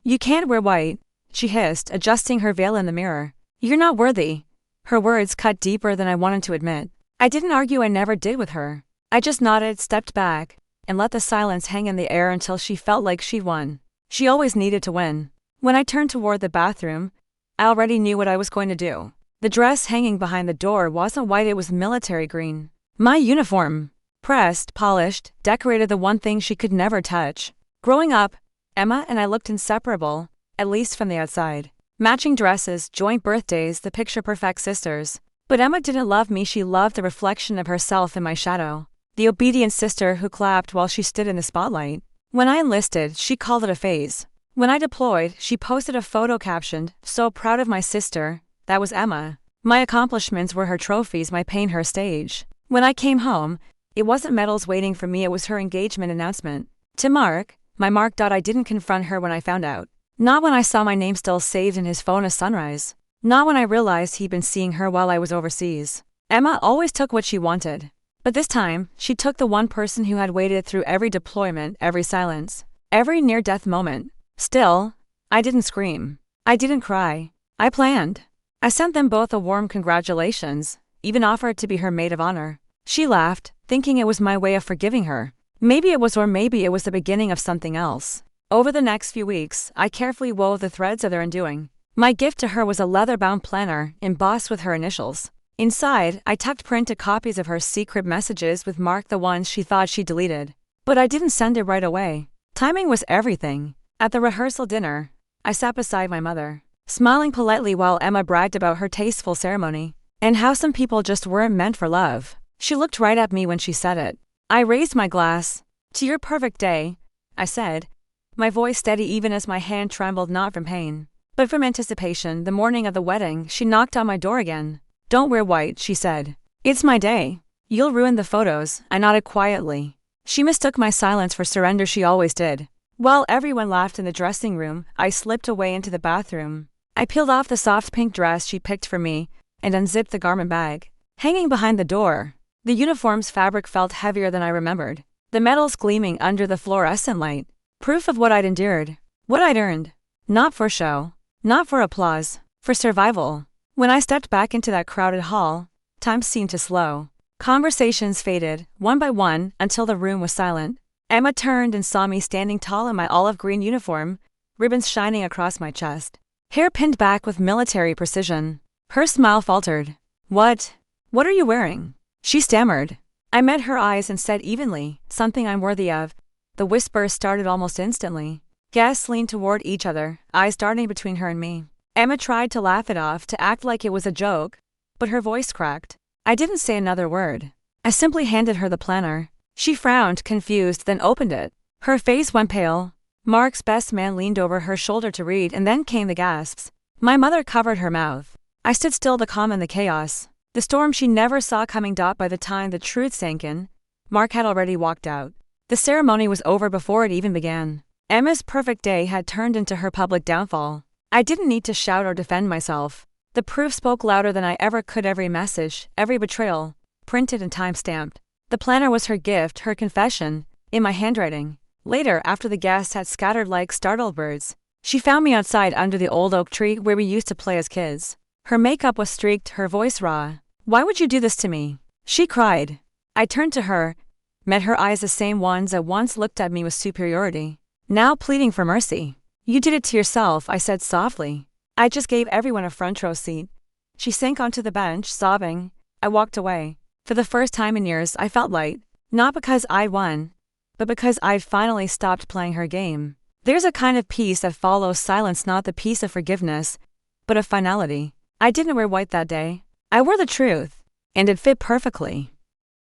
You can't wear white, she hissed, adjusting her veil in the mirror. You're not worthy. Her words cut deeper than I wanted to admit. I didn't argue, I never did with her. I just nodded, stepped back, and let the silence hang in the air until she felt like she'd won. She always needed to win. When I turned toward the bathroom, I already knew what I was going to do. The dress hanging behind the door wasn't white, it was military green. My uniform. Pressed, polished, decorated, the one thing she could never touch. Growing up, Emma and I looked inseparable, at least from the outside. Matching dresses, joint birthdays, the picture-perfect sisters. But Emma didn't love me, she loved the reflection of herself in my shadow. The obedient sister who clapped while she stood in the spotlight. When I enlisted, she called it a phase. When I deployed, she posted a photo captioned, "So proud of my sister." That was Emma. My accomplishments were her trophies, my pain her stage. When I came home, it wasn't medals waiting for me, it was her engagement announcement. To Mark, my Mark. I didn't confront her when I found out. Not when I saw my name still saved in his phone as Sunrise. Not when I realized he'd been seeing her while I was overseas. Emma always took what she wanted. But this time, she took the one person who had waited through every deployment, every silence, every near-death moment. Still, I didn't scream. I didn't cry. I planned. I sent them both a warm congratulations, even offered to be her maid of honor. She laughed, thinking it was my way of forgiving her. Maybe it was, or maybe it was the beginning of something else. Over the next few weeks, I carefully wove the threads of their undoing. My gift to her was a leather-bound planner, embossed with her initials. Inside, I tucked printed copies of her secret messages with Mark, the ones she thought she deleted. But I didn't send it right away. Timing was everything. At the rehearsal dinner, I sat beside my mother, smiling politely while Emma bragged about her tasteful ceremony, and how some people just weren't meant for love. She looked right at me when she said it. I raised my glass. "To your perfect day," I said, my voice steady even as my hand trembled, not from pain, but from anticipation. The morning of the wedding, she knocked on my door again. "Don't wear white," she said. "It's my day. You'll ruin the photos." I nodded quietly. She mistook my silence for surrender, she always did. While everyone laughed in the dressing room, I slipped away into the bathroom. I peeled off the soft pink dress she picked for me and unzipped the garment bag. Hanging behind the door, the uniform's fabric felt heavier than I remembered. The metals gleaming under the fluorescent light. Proof of what I'd endured. What I'd earned. Not for show. Not for applause. For survival. When I stepped back into that crowded hall, time seemed to slow. Conversations faded, one by one, until the room was silent. Emma turned and saw me standing tall in my olive green uniform, ribbons shining across my chest. Hair pinned back with military precision. Her smile faltered. What are you wearing?" she stammered. I met her eyes and said evenly, "Something I'm worthy of." The whisper started almost instantly. Guests leaned toward each other, eyes darting between her and me. Emma tried to laugh it off, to act like it was a joke, but her voice cracked. I didn't say another word. I simply handed her the planner. She frowned, confused, then opened it. Her face went pale. Mark's best man leaned over her shoulder to read, and then came the gasps. My mother covered her mouth. I stood still, the calm and the chaos. The storm she never saw coming. By the time the truth sank in, Mark had already walked out. The ceremony was over before it even began. Emma's perfect day had turned into her public downfall. I didn't need to shout or defend myself. The proof spoke louder than I ever could. Every message, every betrayal, printed and time-stamped. The planner was her gift, her confession, in my handwriting. Later, after the guests had scattered like startled birds, she found me outside under the old oak tree where we used to play as kids. Her makeup was streaked, her voice raw. "Why would you do this to me?" she cried. I turned to her, met her eyes, the same ones that once looked at me with superiority, now pleading for mercy. "You did it to yourself," I said softly. "I just gave everyone a front row seat." She sank onto the bench, sobbing. I walked away. For the first time in years, I felt light. Not because I won, but because I'd finally stopped playing her game. There's a kind of peace that follows silence, not the peace of forgiveness, but of finality. I didn't wear white that day. I wore the truth, and it fit perfectly.